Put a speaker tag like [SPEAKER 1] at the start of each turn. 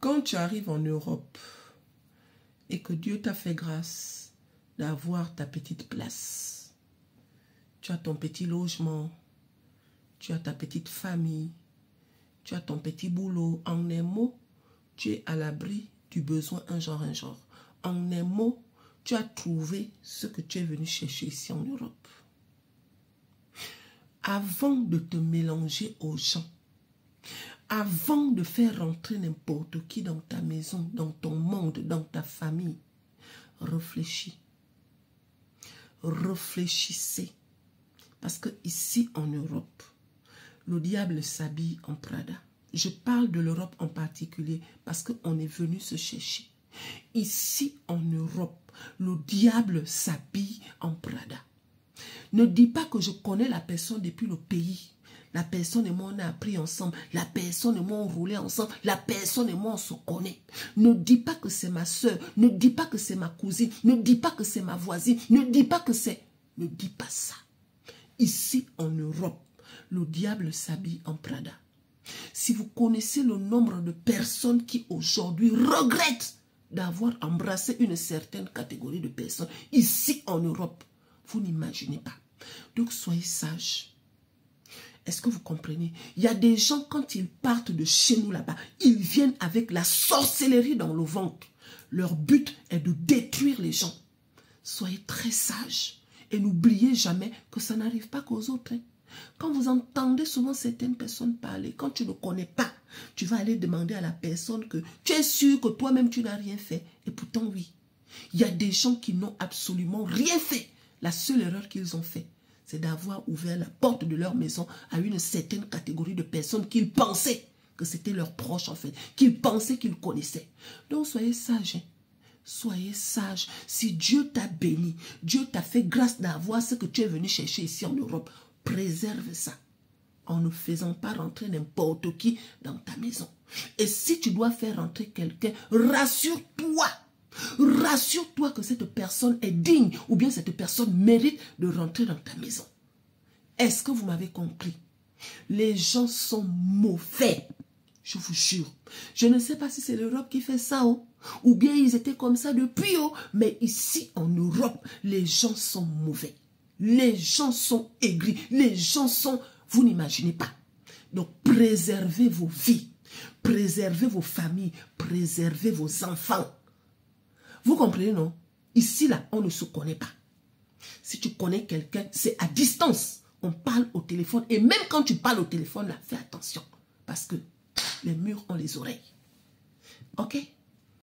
[SPEAKER 1] Quand tu arrives en Europe et que Dieu t'a fait grâce d'avoir ta petite place, tu as ton petit logement, tu as ta petite famille, tu as ton petit boulot, en un mot, tu es à l'abri du besoin un genre. En un mot, tu as trouvé ce que tu es venu chercher ici en Europe. Avant de te mélanger aux gens, avant de faire rentrer n'importe qui dans ta maison, dans ton monde, dans ta famille, réfléchis. Réfléchissez. Parce que ici en Europe, le diable s'habille en Prada. Je parle de l'Europe en particulier parce qu'on est venu se chercher. Ici en Europe, le diable s'habille en Prada. Ne dis pas que je connais la personne depuis le pays. La personne et moi, on a appris ensemble. La personne et moi, on roulait ensemble. La personne et moi, on se connaît. Ne dis pas que c'est ma soeur. Ne dis pas que c'est ma cousine. Ne dis pas que c'est ma voisine. Ne dis pas que c'est... Ne dis pas ça. Ici en Europe, le diable s'habille en Prada. Si vous connaissez le nombre de personnes qui aujourd'hui regrettent d'avoir embrassé une certaine catégorie de personnes ici en Europe, vous n'imaginez pas. Donc soyez sages. Est-ce que vous comprenez? Il y a des gens, quand ils partent de chez nous là-bas, ils viennent avec la sorcellerie dans le ventre. Leur but est de détruire les gens. Soyez très sages. Et n'oubliez jamais que ça n'arrive pas qu'aux autres. Hein. Quand vous entendez souvent certaines personnes parler, quand tu ne connais pas, tu vas aller demander à la personne que tu es sûr que toi-même tu n'as rien fait. Et pourtant oui, il y a des gens qui n'ont absolument rien fait. La seule erreur qu'ils ont fait, c'est d'avoir ouvert la porte de leur maison à une certaine catégorie de personnes qu'ils pensaient que c'était leurs proches en fait, qu'ils pensaient qu'ils connaissaient. Donc soyez sages. Hein. Soyez sages. Si Dieu t'a béni, Dieu t'a fait grâce d'avoir ce que tu es venu chercher ici en Europe, préserve ça en ne faisant pas rentrer n'importe qui dans ta maison. Et si tu dois faire rentrer quelqu'un, rassure-toi. Rassure-toi que cette personne est digne ou bien cette personne mérite de rentrer dans ta maison. Est-ce que vous m'avez compris? Les gens sont mauvais. Je vous jure. Je ne sais pas si c'est l'Europe qui fait ça, oh, ou bien ils étaient comme ça depuis, oh, mais ici en Europe, les gens sont mauvais. Les gens sont aigris. Les gens sont... Vous n'imaginez pas. Donc, préservez vos vies. Préservez vos familles. Préservez vos enfants. Vous comprenez, non? Ici, là, on ne se connaît pas. Si tu connais quelqu'un, c'est à distance. On parle au téléphone. Et même quand tu parles au téléphone, là, fais attention. Parce que les murs ont les oreilles. Ok?